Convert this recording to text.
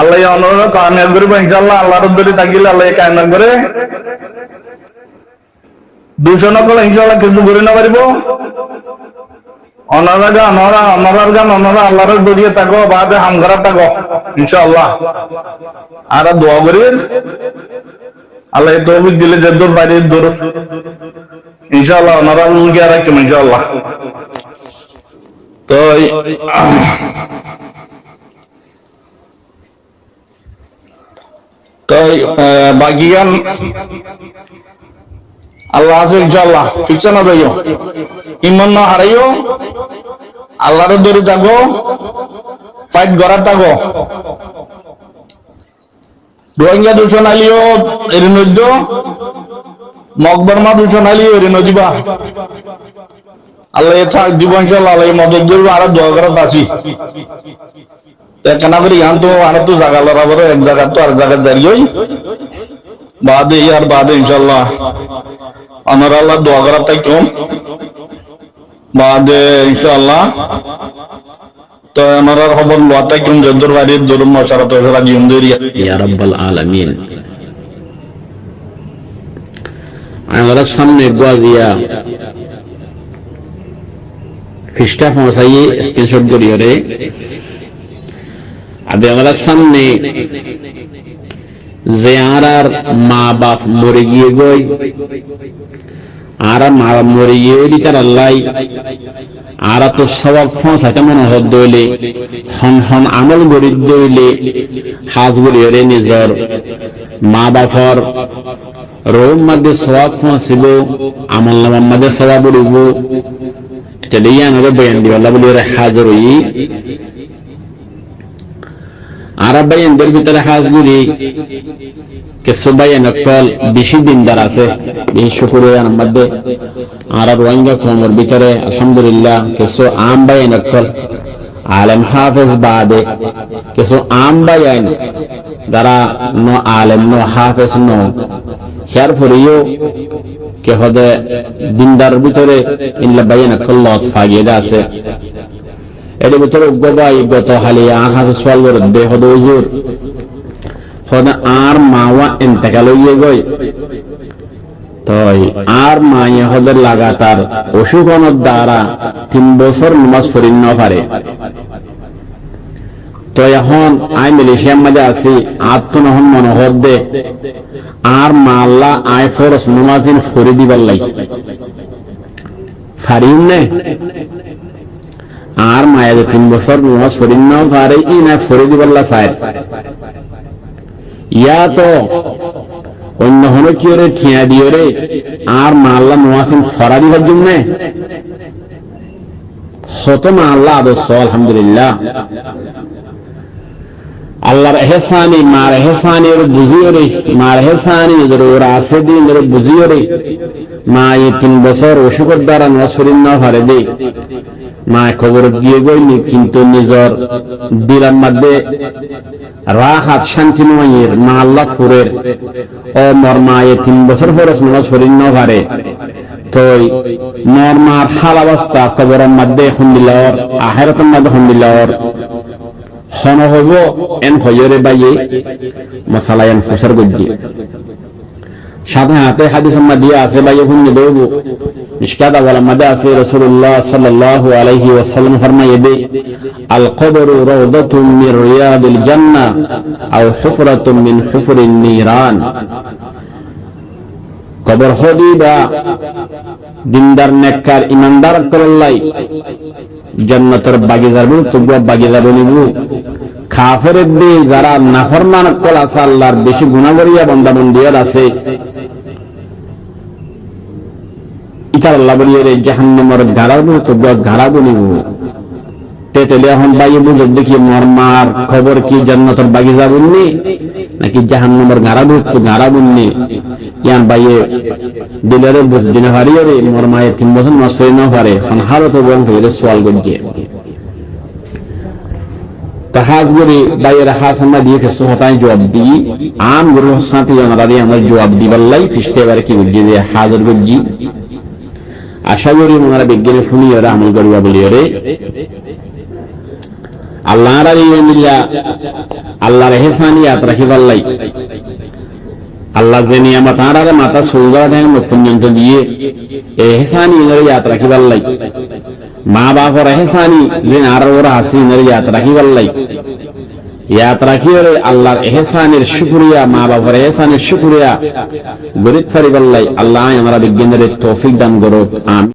আল্লাহ অনুরোধ কামিয়াব করব ইনশাআল্লাহ। আল্লাহর দরে থাকিলে আল্লাহ কামিয়াব করে 200 নকল ইনশাআল্লাহ কিছু করে না পারিব। অনারা আল্লাহর দরিয়ে থাকো বাদে হাম করা থাকো ইনশাআল্লাহ। আর দোয়া করি আল্লাহ তৌফিক দিলে যে দূর বাড়ির দূর ইনশাআল্লাহ ওনারা লুকিয়ে রাখবেন ইনশাআল্লাহ। তো বাকি গান আল্লাহ আছে ইনশাআল্লাহ। ফিরছে না যাইও, ইমান না হারাইও, আল্লাহর দরে থাকো, ফাইট করার থাকো। রোহিঙ্গা দূষণ আলিও এর নদ্য, মকবরমা দূষণ আলিও এর নদীবা আল্লাহ থাক দিব ইনশাআল্লাহ। আল্লাহ মদত করবো, আর দোয়া করার আছি কেনা করি গান তো আর তো জায়গা লড়া বড় এক জায়গা তো আর জায়গা জারিয়ে বাদে আর বাদে ইনশাআল্লাহ আমার আল্লাহ দোয়া করার থাকতো বাদে ইনশাআল্লাহ। তো আমার আর খবর লোয়া থাকুন যদুর বাড়ির দরুন মশারত হয়েছে জীবন দরিয়া ইয়া রাব্বাল আলামিন। আমরা সামনে গোয়াজিয়া খ্রিস্টা পৌঁছাইয়ে স্ক্রিনশট করিও রে আবে আমরা সামনে যে আর মা বাপ মরে গিয়ে গই আর মা মরে গিয়ে তার আল্লাহ আর তো সবাব ফসাইতে মনে হত দইলে হন হন আমল গরিব দইলে হাজ গরিয়রে নিজর মা বাপর রোম মধ্যে সবাব ফসিব আমল নামার মধ্যে সবাব উড়িব। এটা দিয়ে আমরা বয়ান দিব আল্লাহ বলি হাজার হই আর বয়ানদের ভিতরে হাজগুড়ি কিছু বয়ান কল বেশি দিনদার আছে এই শুক্রবার মধ্যে আর রোহিঙ্গা কমের ভিতরে আলহামদুলিল্লাহ কিছু আম বয়ান কল আলেম হাফেজ বাদে কিছু আম বয়ান যারা নো আলেম নো হাফেজ নো হেয়ার ফরিও কে হদে দিনদার ভিতরে ইল্লা বয়ান কল লত ফাগিয়ে আছে। এর ভিতরে গবাই গত হালিয়া আহাজ সোয়াল দে হদে হুজুর হদে আর মাওয়া ইন্তেকাল হইয়ে গই তই আর মায়ে হদে লাগাতার অসুখনের দ্বারা 3 বছর নামাজ পড়িন না পারে। তো এখন আই মালয়েশিয়ার মাঝে আছি আত্মনহন মনোহর দে আর মা আল্লাহ আই ফরস নামাজিন ফরি দিবার লাই ফারিন নে আর মায়ের 3 বছর নামাজ পড়িন না পারে ই না ফরি দিবার লা চায় ইয়া তো অন্য হন কি রে ঠিয়া দিও রে আর মা আল্লাহ নামাজিন ফরা দিবার জন্য হত মা আল্লাহ আদর্শ আলহামদুলিল্লাহ আল্লাহর এহসানি মার এহসানি ওর বুঝিও রে মার এহসানি ওর আছে দিন ওর বুঝিও রে মা এই 3 বছর অসুখের দ্বারা নামাজ পড়িন না পারে দে মা খবর গিয়ে গইনি কিন্তু নিজর দিলার মধ্যে রাহাত শান্তি নয়ের মা আল্লাহ ফুরের ও মর মা এই 3 বছর ফরজ নামাজ পড়িন না পারে তই মর মার হাল অবস্থা কবরের মধ্যে খুন্দিলার আখিরাতের মধ্যে খুন্দিলার হন হইব এন হইরে বাইয়ে মশালা এন ফুসার গজ্জি সাথে হাতে হাদিস দিয়া আছে বাইয়ে খুন্দি দেব মিশকাত ওয়ালা মাদা আছে রাসূলুল্লাহ সাল্লাল্লাহু আলাইহি ওয়াসাল্লাম ফরমায়ে দে আল কবরু রাউদাতুম মির রিয়াদিল জান্নাহ আও হুফরাতুম মিন হুফরিন নিরান। কবর হদিবা দিনদার নেককার ইমানদার করলাই জান্নাতের বাগিচার বল তোমরা বাগিচা বলিবু কাফেরের দি যারা নাফরমান কল আছে আল্লাহর বেশি গুনাহ করিয়া বান্দা বান্দিয়ার আছে ইতার আল্লাহ বলিয়ে জাহান্নামের গাড়া বল তোমরা গাড়া বলিবু তেতলে এখন বাইয়ে বুঝে দেখি মরমার খবর কি জান্নাতের বাগিচা বলনি নাকি জাহান্নামের গাড়া বল তো গাড়া বলনি ইয়ান বাইয়ে দিলারে বুঝ দিনে হারিয়ে রে মরমায়ে 3 বছর নষ্ট হয়ে না পারে এখন হারত বল হইলে সওয়াল গজিয়ে তাহাজগুরি বাইয়ের হাসানা দিয়ে কিছু হতায় জবাব দি আম গুরু সাথে আমরা দিয়ে আমরা জবাব দিবাল্লাই ফিস্টে বারে কি বুঝি দিয়ে হাজার গজি আশা করি ওনারা বিজ্ঞানে শুনিয়ে আমল করিবা বলিয়ে রে আল্লাহর মিল্লা আল্লাহর এহসানি ইয়াত রাখি পাল্লাই আল্লাহ যে নিয়ামত আরারে মাথা সুলগা ঠ্যাং মুখ পর্যন্ত দিয়ে এহসানি ইয়াত রাখি পাল্লাই মা বাবার এহসানি যে আর ওরা হাসি ইয়াত রাখি পাল্লাই ইয়াত রাখি আল্লাহর এহসানের শুকরিয়া মা বাবার এহসানের শুকরিয়া গরিব ফারি পাল্লাই আল্লাহ আমরা বিজ্ঞানের তৌফিক দান করুক আমিন।